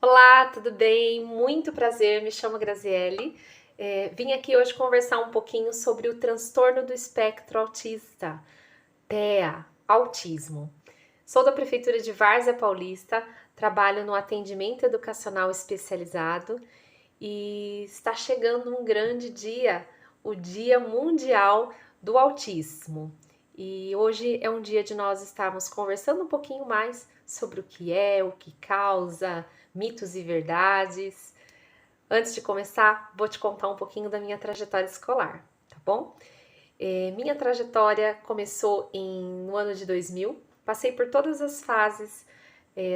Olá, tudo bem? Muito prazer, me chamo Graziele. Vim aqui hoje conversar um pouquinho sobre o transtorno do espectro autista, TEA, autismo. Sou da Prefeitura de Várzea Paulista, trabalho no atendimento educacional especializado e está chegando um grande dia, o Dia Mundial do Autismo. E hoje é um dia de nós estarmos conversando um pouquinho mais sobre o que é, o que causa, mitos e verdades. Antes de começar, vou te contar um pouquinho da minha trajetória escolar, tá bom? Minha trajetória começou no ano de 2000, passei por todas as fases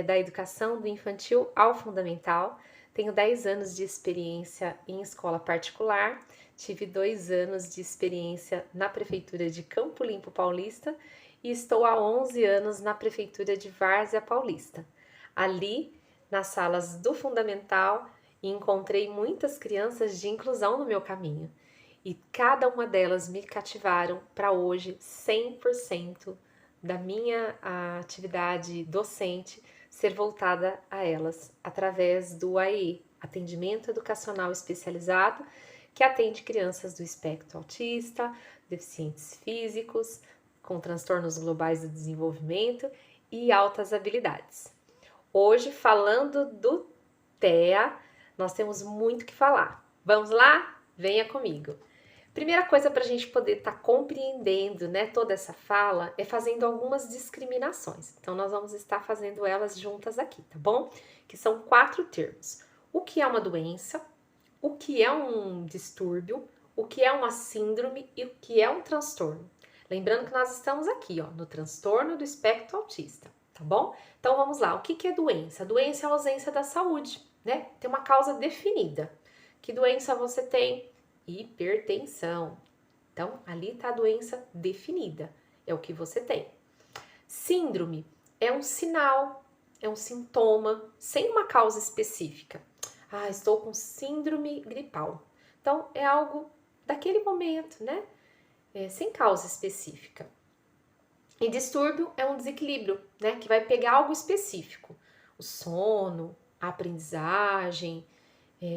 da educação, do infantil ao fundamental. Tenho 10 anos de experiência em escola particular, tive 2 anos de experiência na Prefeitura de Campo Limpo Paulista e estou há 11 anos na Prefeitura de Várzea Paulista. Ali, nas salas do fundamental, encontrei muitas crianças de inclusão no meu caminho e cada uma delas me cativaram para hoje 100% da minha atividade docente ser voltada a elas através do AEE, Atendimento Educacional Especializado, que atende crianças do espectro autista, deficientes físicos, com transtornos globais do desenvolvimento e altas habilidades. Hoje, falando do TEA, nós temos muito o que falar. Vamos lá? Venha comigo! Primeira coisa para a gente poder estar compreendendo, né, toda essa fala é fazendo algumas discriminações. Então, nós vamos estar fazendo elas juntas aqui, tá bom? Que são 4 termos. O que é uma doença, o que é um distúrbio, o que é uma síndrome e o que é um transtorno. Lembrando que nós estamos aqui, ó, no transtorno do espectro autista, tá bom? Então, vamos lá. O que é doença? A doença é a ausência da saúde, né? Tem uma causa definida. Que doença você tem? Hipertensão. Então, ali está a doença definida, é o que você tem. Síndrome é um sinal, é um sintoma, sem uma causa específica. Ah, estou com síndrome gripal. Então, é algo daquele momento, né? Sem causa específica. E distúrbio é um desequilíbrio, né? Que vai pegar algo específico. O sono, a aprendizagem,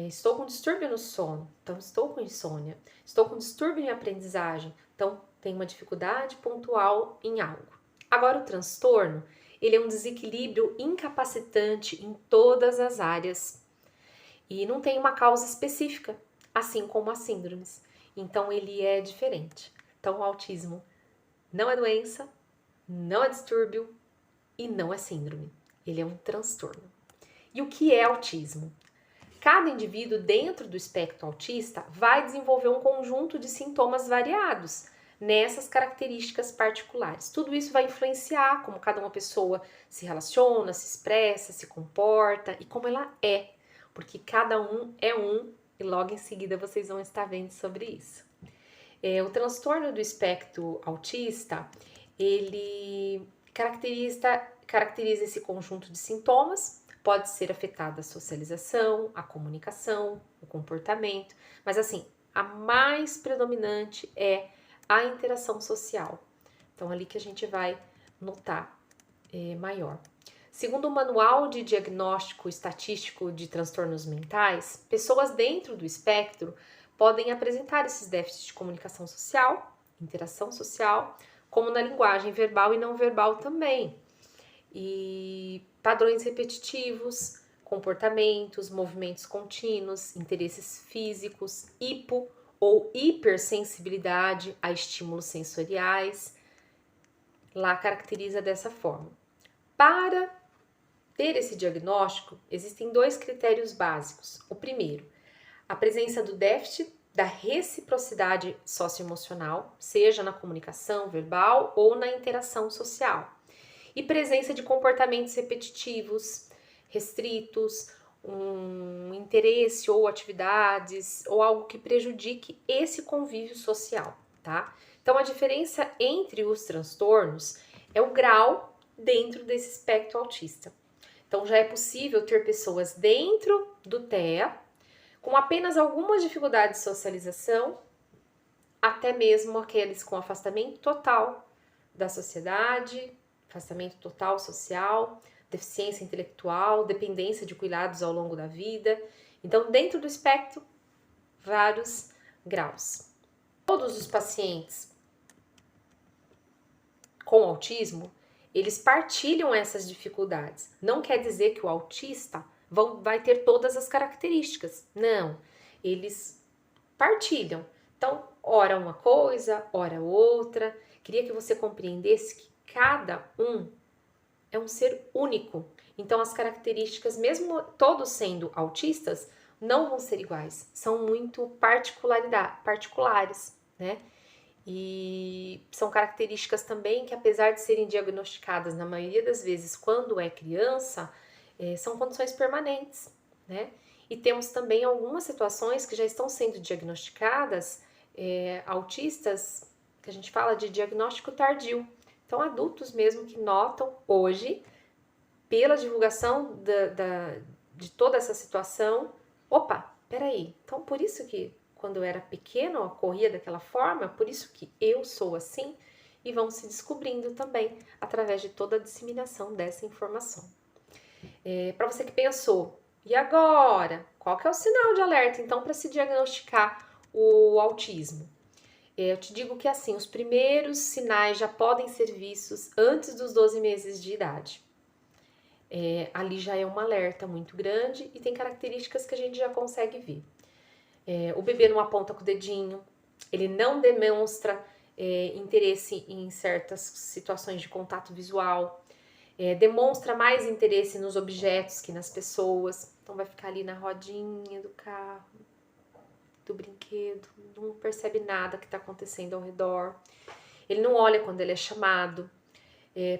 estou com distúrbio no sono, então estou com insônia. Estou com distúrbio em aprendizagem, então tenho uma dificuldade pontual em algo. Agora o transtorno, ele é um desequilíbrio incapacitante em todas as áreas e não tem uma causa específica, assim como as síndromes. Então ele é diferente. Então o autismo não é doença, não é distúrbio e não é síndrome. Ele é um transtorno. E o que é autismo? Cada indivíduo dentro do espectro autista vai desenvolver um conjunto de sintomas variados nessas características particulares. Tudo isso vai influenciar como cada uma pessoa se relaciona, se expressa, se comporta e como ela é, porque cada um é um e logo em seguida vocês vão estar vendo sobre isso. O transtorno do espectro autista, ele caracteriza esse conjunto de sintomas. Pode ser afetada a socialização, a comunicação, o comportamento, mas assim, a mais predominante é a interação social. Então, ali que a gente vai notar maior. Segundo o Manual de Diagnóstico Estatístico de Transtornos Mentais, pessoas dentro do espectro podem apresentar esses déficits de comunicação social, interação social, como na linguagem verbal e não verbal também. E padrões repetitivos, comportamentos, movimentos contínuos, interesses físicos, hipo ou hipersensibilidade a estímulos sensoriais. Lá caracteriza dessa forma. Para ter esse diagnóstico, existem 2 critérios básicos. O primeiro, a presença do déficit da reciprocidade socioemocional, seja na comunicação verbal ou na interação social. E presença de comportamentos repetitivos, restritos, um interesse ou atividades ou algo que prejudique esse convívio social, tá? Então, a diferença entre os transtornos é o grau dentro desse espectro autista. Então, já é possível ter pessoas dentro do TEA com apenas algumas dificuldades de socialização, até mesmo aqueles com afastamento total da sociedade, afastamento total social, deficiência intelectual, dependência de cuidados ao longo da vida. Então, dentro do espectro, vários graus. Todos os pacientes com autismo, eles partilham essas dificuldades. Não quer dizer que o autista vai ter todas as características. Não, eles partilham. Então, ora uma coisa, ora outra. Queria que você compreendesse que cada um é um ser único. Então, as características, mesmo todos sendo autistas, não vão ser iguais. São muito particulares, né? E são características também que, apesar de serem diagnosticadas na maioria das vezes quando é criança, são condições permanentes, né? E temos também algumas situações que já estão sendo diagnosticadas, autistas, que a gente fala de diagnóstico tardio. Então, adultos mesmo que notam hoje, pela divulgação de toda essa situação, opa, peraí, então por isso que quando eu era pequeno, eu ocorria daquela forma, por isso que eu sou assim, e vão se descobrindo também através de toda a disseminação dessa informação. Para você que pensou, e agora? Qual que é o sinal de alerta, então, para se diagnosticar o autismo? Eu te digo que, assim, os primeiros sinais já podem ser vistos antes dos 12 meses de idade. Ali já é um alerta muito grande e tem características que a gente já consegue ver. O bebê não aponta com o dedinho, ele não demonstra interesse em certas situações de contato visual, demonstra mais interesse nos objetos que nas pessoas, então vai ficar ali na rodinha do carro, do brinquedo, não percebe nada que está acontecendo ao redor, ele não olha quando ele é chamado,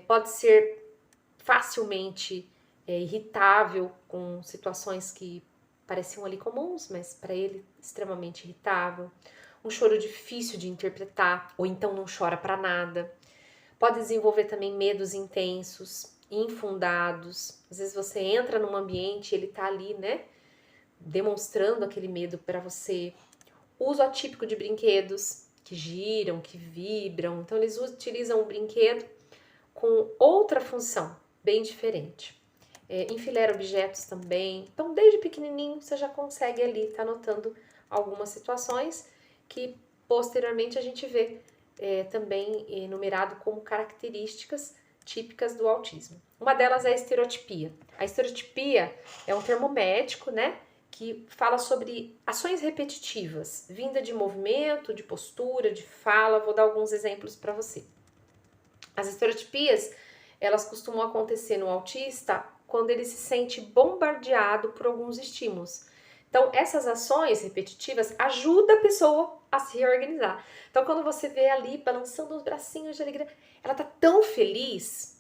pode ser facilmente irritável com situações que pareciam ali comuns, mas para ele extremamente irritável. Um choro difícil de interpretar, ou então não chora para nada. Pode desenvolver também medos intensos, infundados. Às vezes você entra num ambiente e ele tá ali, né, demonstrando aquele medo para você. Uso atípico de brinquedos que giram, que vibram. Então eles utilizam o brinquedo com outra função, bem diferente. Enfileira objetos também. Então, desde pequenininho, você já consegue ali estar notando algumas situações que posteriormente a gente vê também enumerado como características típicas do autismo. Uma delas é a estereotipia. A estereotipia é um termo médico, né, que fala sobre ações repetitivas, vinda de movimento, de postura, de fala. Vou dar alguns exemplos para você. As estereotipias, elas costumam acontecer no autista quando ele se sente bombardeado por alguns estímulos. Então, essas ações repetitivas ajudam a pessoa a se reorganizar. Então, quando você vê ali balançando os bracinhos de alegria, ela tá tão feliz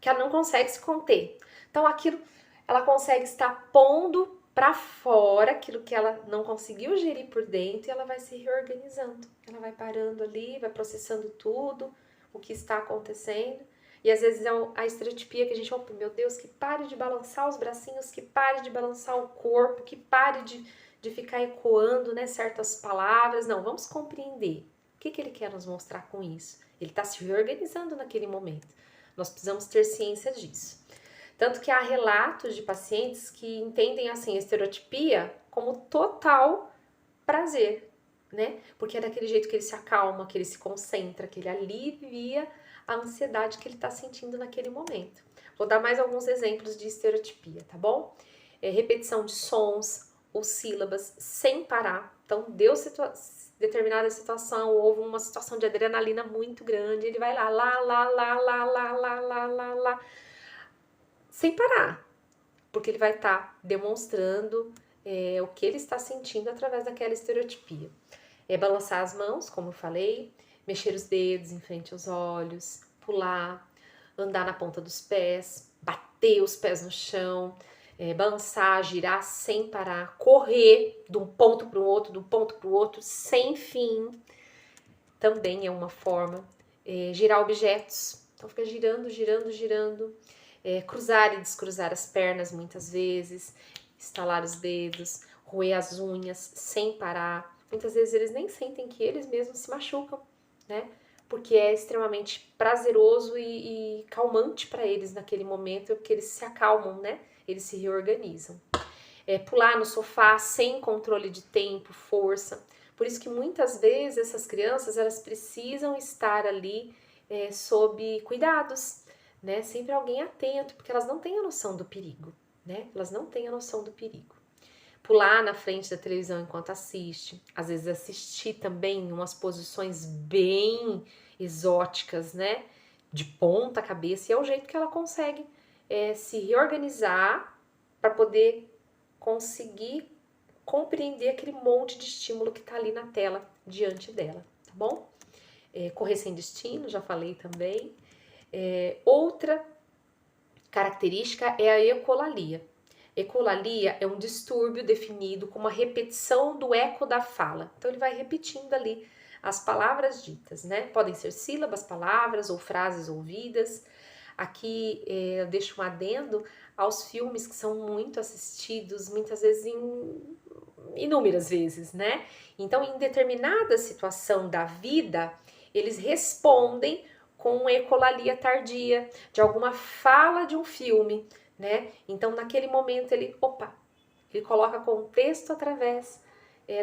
que ela não consegue se conter. Então, aquilo, ela consegue estar pondo para fora aquilo que ela não conseguiu gerir por dentro e ela vai se reorganizando. Ela vai parando ali, vai processando tudo, o que está acontecendo. E às vezes é a estereotipia que a gente fala, meu Deus, que pare de balançar os bracinhos, que pare de balançar o corpo, que pare de ficar ecoando, né, certas palavras. Não, vamos compreender. O que ele quer nos mostrar com isso? Ele está se reorganizando naquele momento. Nós precisamos ter ciência disso. Tanto que há relatos de pacientes que entendem assim a estereotipia como total prazer, né? Porque é daquele jeito que ele se acalma, que ele se concentra, que ele alivia a ansiedade que ele está sentindo naquele momento. Vou dar mais alguns exemplos de estereotipia, tá bom? Repetição de sons ou sílabas sem parar. Então, deu determinada situação, houve uma situação de adrenalina muito grande, ele vai lá, sem parar, porque ele vai estar demonstrando o que ele está sentindo através daquela estereotipia. Balançar as mãos, como eu falei, mexer os dedos em frente aos olhos, pular, andar na ponta dos pés, bater os pés no chão, balançar, girar sem parar, correr de um ponto para o outro, sem fim, também é uma forma. Girar objetos, então fica girando, cruzar e descruzar as pernas muitas vezes, estalar os dedos, roer as unhas sem parar. Muitas vezes eles nem sentem que eles mesmos se machucam, né? porque é extremamente prazeroso e calmante para eles naquele momento, porque eles se acalmam, né? Eles se reorganizam. Pular no sofá sem controle de tempo, força. Por isso que muitas vezes essas crianças, elas precisam estar ali sob cuidados, né? Sempre alguém atento, porque elas não têm a noção do perigo, né? Elas não têm a noção do perigo. Pular na frente da televisão enquanto assiste, às vezes assistir também em umas posições bem exóticas, né? De ponta cabeça, e é o jeito que ela consegue se reorganizar para poder conseguir compreender aquele monte de estímulo que está ali na tela diante dela, tá bom? Correr sem destino, já falei também. Outra característica é a ecolalia. Ecolalia é um distúrbio definido como a repetição do eco da fala. Então ele vai repetindo ali as palavras ditas, né? Podem ser sílabas, palavras ou frases ouvidas. Aqui eu deixo um adendo aos filmes que são muito assistidos, muitas vezes inúmeras vezes, né? Então, em determinada situação da vida, eles respondem com ecolalia tardia de alguma fala de um filme, né? Então, naquele momento, ele coloca contexto através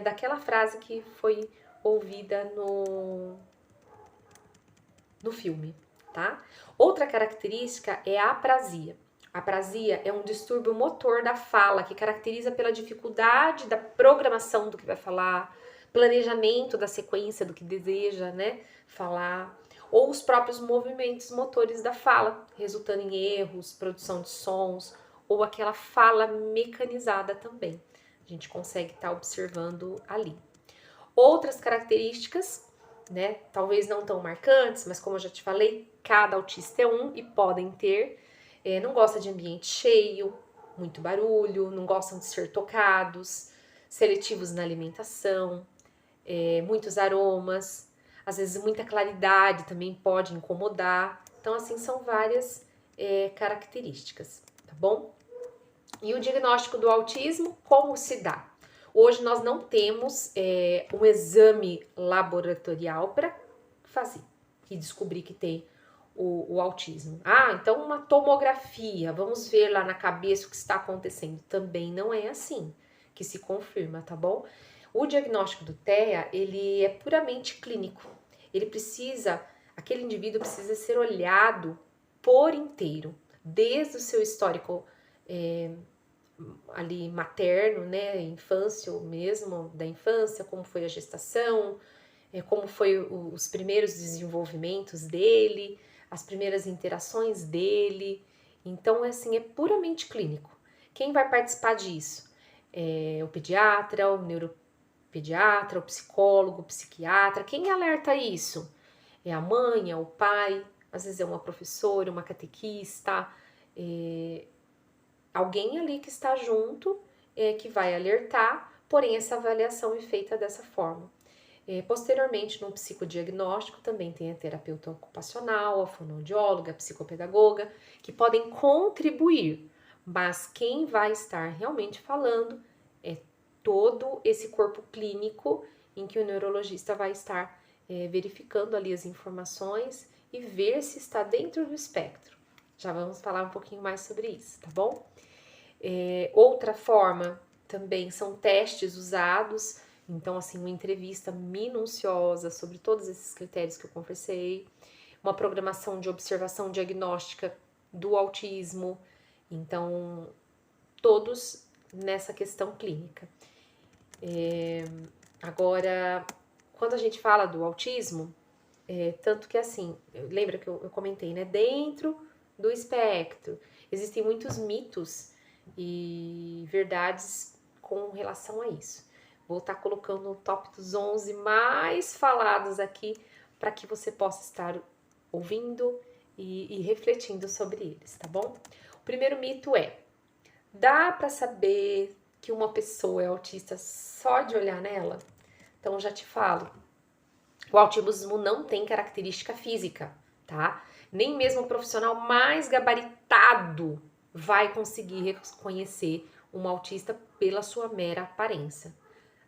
daquela frase que foi ouvida no filme, tá? Outra característica é a aprasia. A aprasia é um distúrbio motor da fala que caracteriza pela dificuldade da programação do que vai falar, planejamento da sequência do que deseja, né, falar, ou os próprios movimentos motores da fala, resultando em erros, produção de sons, ou aquela fala mecanizada também. A gente consegue estar observando ali. Outras características, né, talvez não tão marcantes, mas como eu já te falei, cada autista é um e podem ter. Não gosta de ambiente cheio, muito barulho, não gostam de ser tocados, seletivos na alimentação, muitos aromas, às vezes muita claridade também pode incomodar. Então, assim, são várias características, tá bom? E o diagnóstico do autismo, como se dá? Hoje nós não temos um exame laboratorial para fazer e descobrir que tem o autismo. Então uma tomografia, vamos ver lá na cabeça o que está acontecendo. Também não é assim que se confirma, tá bom? O diagnóstico do TEA, ele é puramente clínico. Aquele indivíduo precisa ser olhado por inteiro, desde o seu histórico ali materno, né, infância mesmo, da infância, como foi a gestação, como foi os primeiros desenvolvimentos dele, as primeiras interações dele. Então, assim, é puramente clínico. Quem vai participar disso? O pediatra, o neuropediatra, o psicólogo, o psiquiatra. Quem alerta isso? É a mãe, é o pai, às vezes é uma professora, uma catequista, alguém ali que está junto, que vai alertar, porém essa avaliação é feita dessa forma. Posteriormente, no psicodiagnóstico, também tem a terapeuta ocupacional, a fonoaudióloga, a psicopedagoga, que podem contribuir, mas quem vai estar realmente falando é todo esse corpo clínico em que o neurologista vai estar verificando ali as informações e ver se está dentro do espectro. Já vamos falar um pouquinho mais sobre isso, tá bom? Outra forma também são testes usados, então assim, uma entrevista minuciosa sobre todos esses critérios que eu conversei, uma programação de observação diagnóstica do autismo, então todos nessa questão clínica. Agora, quando a gente fala do autismo, tanto que assim, lembra que eu comentei, né? Dentro do espectro, existem muitos mitos e verdades com relação a isso. Vou estar colocando o top dos 11 mais falados aqui para que você possa estar ouvindo e refletindo sobre eles, tá bom? O primeiro mito é: dá para saber que uma pessoa é autista só de olhar nela? Então já te falo, o autismo não tem característica física, tá? Nem mesmo o profissional mais gabaritado vai conseguir reconhecer um autista pela sua mera aparência.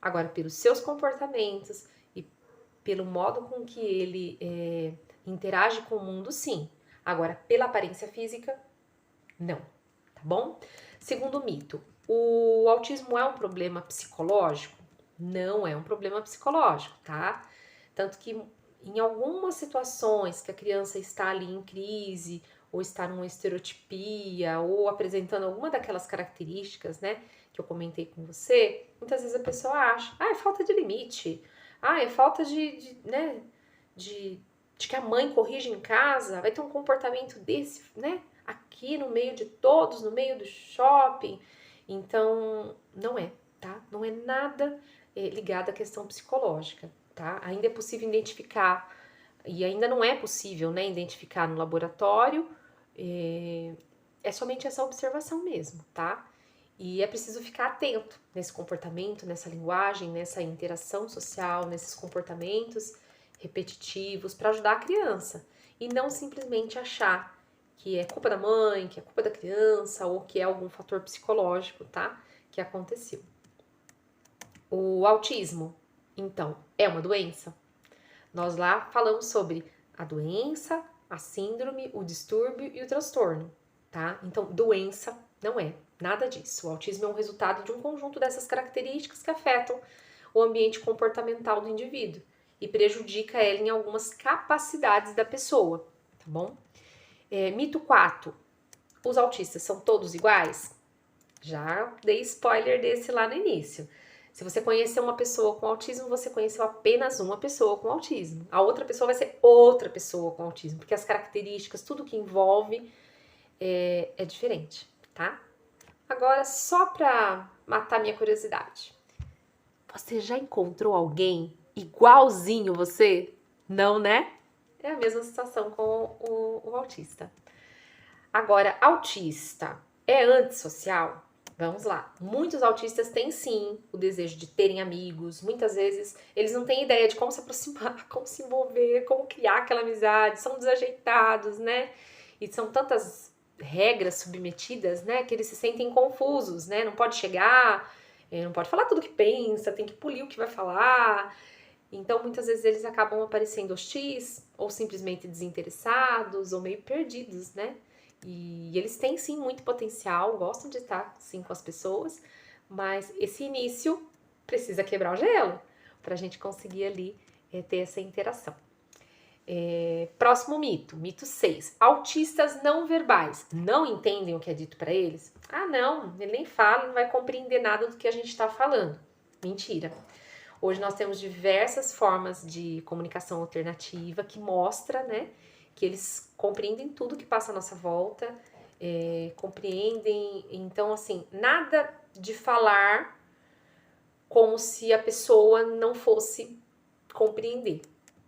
Agora, pelos seus comportamentos e pelo modo com que ele interage com o mundo, sim. Agora, pela aparência física, não, tá bom? Segundo mito, o autismo é um problema psicológico? Não é um problema psicológico, tá? Tanto que em algumas situações que a criança está ali em crise, ou está numa estereotipia, ou apresentando alguma daquelas características, né, que eu comentei com você, muitas vezes a pessoa acha, é falta de limite, é falta né, de que a mãe corrige em casa, vai ter um comportamento desse, né, aqui no meio de todos, no meio do shopping. Então, não é, tá? Não é nada ligado à questão psicológica, tá? Ainda é possível identificar, e ainda não é possível, né, identificar no laboratório, é somente essa observação mesmo, tá? E é preciso ficar atento nesse comportamento, nessa linguagem, nessa interação social, nesses comportamentos repetitivos para ajudar a criança e não simplesmente achar que é culpa da mãe, que é culpa da criança ou que é algum fator psicológico, tá? Que aconteceu. O autismo, então, é uma doença? Nós lá falamos sobre a doença, a síndrome, o distúrbio e o transtorno, tá? Então, doença não é nada disso. O autismo é um resultado de um conjunto dessas características que afetam o ambiente comportamental do indivíduo e prejudica ela em algumas capacidades da pessoa, tá bom? Mito 4. Os autistas são todos iguais? Já dei spoiler desse lá no início. Se você conhecer uma pessoa com autismo, você conheceu apenas uma pessoa com autismo. A outra pessoa vai ser outra pessoa com autismo, porque as características, tudo que envolve é diferente, tá? Agora, só pra matar minha curiosidade. Você já encontrou alguém igualzinho você? Não, né? É a mesma situação com o autista. Agora, autista é antissocial? Vamos lá. Muitos autistas têm sim o desejo de terem amigos. Muitas vezes eles não têm ideia de como se aproximar, como se envolver, como criar aquela amizade. São desajeitados, né? E são tantas regras submetidas, né? Que eles se sentem confusos, né? Não pode chegar, não pode falar tudo que pensa, tem que polir o que vai falar. Então, muitas vezes eles acabam aparecendo hostis, ou simplesmente desinteressados, ou meio perdidos, né? E eles têm sim muito potencial, gostam de estar sim com as pessoas, mas esse início precisa quebrar o gelo para a gente conseguir ali ter essa interação. Próximo mito, mito 6. Autistas não verbais não entendem o que é dito para eles? Ah, não, ele nem fala, não vai compreender nada do que a gente está falando. Mentira. Hoje nós temos diversas formas de comunicação alternativa que mostra, né, que eles compreendem tudo que passa à nossa volta, compreendem, então assim, nada de falar como se a pessoa não fosse compreender,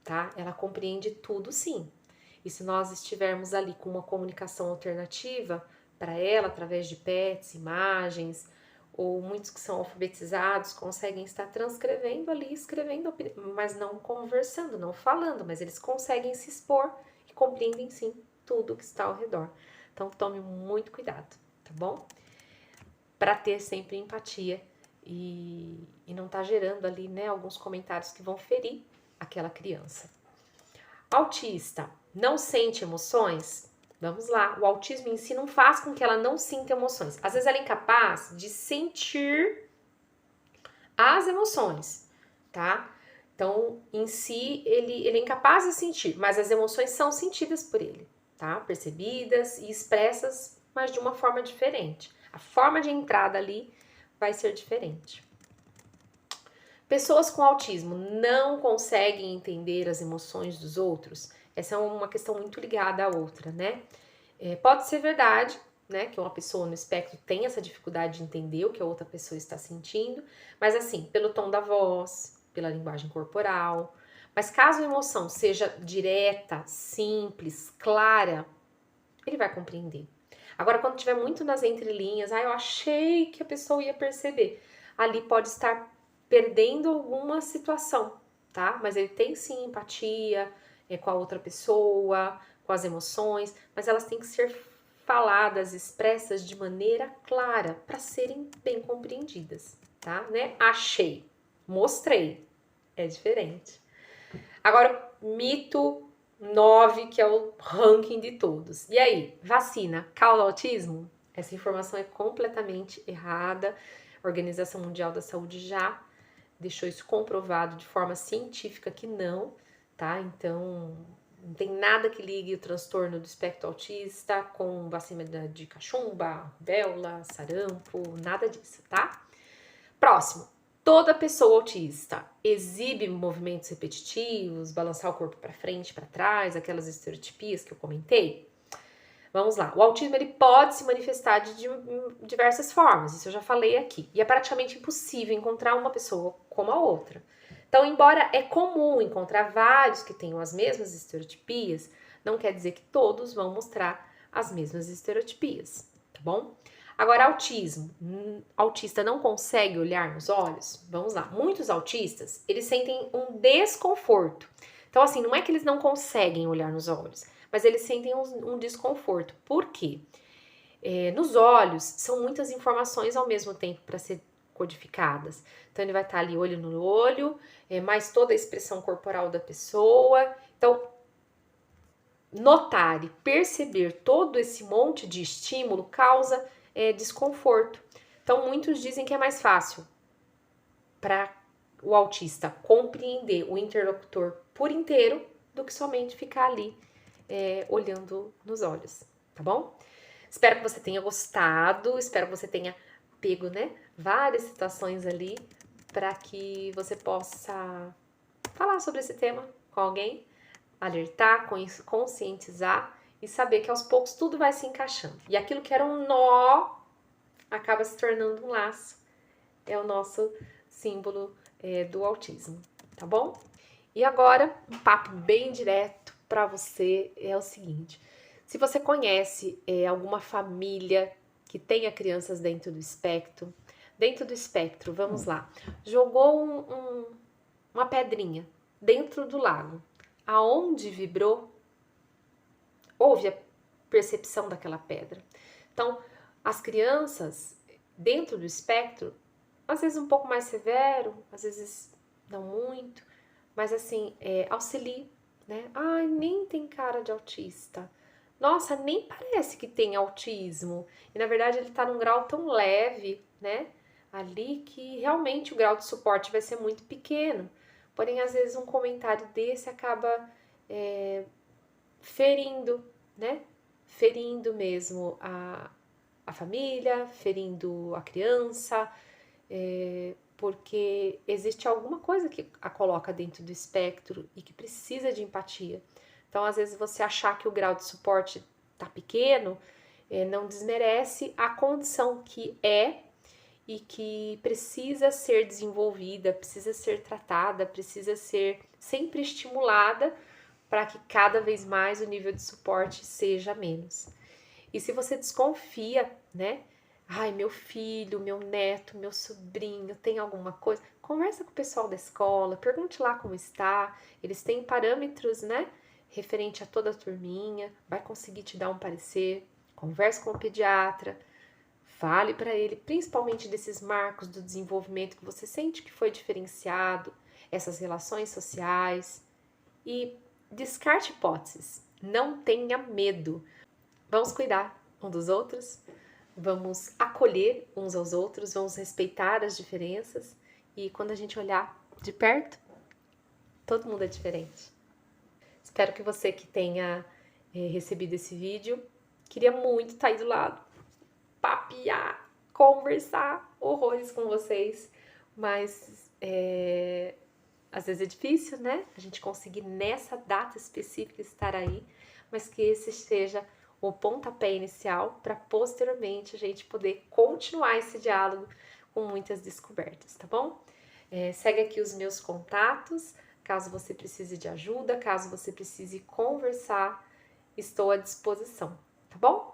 tá? Ela compreende tudo sim. E se nós estivermos ali com uma comunicação alternativa para ela, através de PETs, imagens, ou muitos que são alfabetizados conseguem estar transcrevendo ali, escrevendo, mas não conversando, não falando, mas eles conseguem se expor e compreendem sim tudo que está ao redor. Então tome muito cuidado, tá bom? Para ter sempre empatia e não tá gerando ali, né, alguns comentários que vão ferir aquela criança. Autista não sente emoções? Vamos lá, o autismo em si não faz com que ela não sinta emoções. Às vezes ela é incapaz de sentir as emoções, tá? Então, em si, ele é incapaz de sentir, mas as emoções são sentidas por ele, tá? Percebidas e expressas, mas de uma forma diferente. A forma de entrada ali vai ser diferente. Pessoas com autismo não conseguem entender as emoções dos outros? Essa é uma questão muito ligada à outra, né? Pode ser verdade, né, que uma pessoa no espectro tem essa dificuldade de entender o que a outra pessoa está sentindo, mas assim, pelo tom da voz, pela linguagem corporal. Mas caso a emoção seja direta, simples, clara, ele vai compreender. Agora, quando tiver muito nas entrelinhas, eu achei que a pessoa ia perceber, ali pode estar perdendo alguma situação, tá? Mas ele tem sim empatia com a outra pessoa, com as emoções, mas elas têm que ser faladas, expressas de maneira clara para serem bem compreendidas, tá? Né? Achei, mostrei, é diferente. Agora, mito 9, que é o ranking de todos. E aí, vacina causa autismo? Essa informação é completamente errada. A Organização Mundial da Saúde já deixou isso comprovado de forma científica que não, tá? Então, não tem nada que ligue o transtorno do espectro autista com vacina de cachumba, rubéola, sarampo, nada disso, tá? Próximo. Toda pessoa autista exibe movimentos repetitivos, balançar o corpo para frente, para trás, aquelas estereotipias que eu comentei? Vamos lá. O autismo ele pode se manifestar de diversas formas, isso eu já falei aqui. E é praticamente impossível encontrar uma pessoa como a outra. Então, embora é comum encontrar vários que tenham as mesmas estereotipias, não quer dizer que todos vão mostrar as mesmas estereotipias, tá bom? Agora, autismo. Autista não consegue olhar nos olhos? Vamos lá. Muitos autistas, eles sentem um desconforto. Então, assim, não é que eles não conseguem olhar nos olhos, mas eles sentem um desconforto. Por quê? Nos olhos, são muitas informações ao mesmo tempo para ser codificadas. Então, ele vai estar ali olho no olho, mais toda a expressão corporal da pessoa. Então, notar e perceber todo esse monte de estímulo causa desconforto. Então, muitos dizem que é mais fácil para o autista compreender o interlocutor por inteiro do que somente ficar ali olhando nos olhos, tá bom? Espero que você tenha gostado, espero que você tenha pego, né, várias situações ali para que você possa falar sobre esse tema com alguém, alertar, conscientizar e saber que aos poucos tudo vai se encaixando. E aquilo que era um nó acaba se tornando um laço. É o nosso símbolo do autismo, tá bom? E agora, um papo bem direto para você é o seguinte. Se você conhece alguma família que tenha crianças dentro do espectro, vamos lá, jogou uma pedrinha dentro do lago, aonde vibrou, houve a percepção daquela pedra. Então, as crianças dentro do espectro, às vezes um pouco mais severo, às vezes não muito, mas assim, auxilie, né? Ai, nem tem cara de autista. Nossa, nem parece que tem autismo. E na verdade ele tá num grau tão leve, né? Ali que realmente o grau de suporte vai ser muito pequeno. Porém, às vezes um comentário desse acaba ferindo, né? Ferindo mesmo a família, ferindo a criança, porque existe alguma coisa que a coloca dentro do espectro e que precisa de empatia. Então, às vezes, você achar que o grau de suporte tá pequeno, não desmerece a condição que é e que precisa ser desenvolvida, precisa ser tratada, precisa ser sempre estimulada para que cada vez mais o nível de suporte seja menos. E se você desconfia, né? Ai, meu filho, meu neto, meu sobrinho, tem alguma coisa? Conversa com o pessoal da escola, pergunte lá como está. Eles têm parâmetros, né? Referente a toda a turminha, vai conseguir te dar um parecer. Converse com o pediatra, fale para ele, principalmente desses marcos do desenvolvimento que você sente que foi diferenciado, essas relações sociais. E descarte hipóteses, não tenha medo. Vamos cuidar um dos outros, vamos acolher uns aos outros, vamos respeitar as diferenças e quando a gente olhar de perto, todo mundo é diferente. Espero que você que tenha recebido esse vídeo, queria muito estar aí do lado, papear, conversar horrores com vocês, mas às vezes é difícil, né? A gente conseguir nessa data específica estar aí, mas que esse seja o pontapé inicial para posteriormente a gente poder continuar esse diálogo com muitas descobertas, tá bom? Segue aqui os meus contatos, caso você precise de ajuda, caso você precise conversar, estou à disposição, tá bom?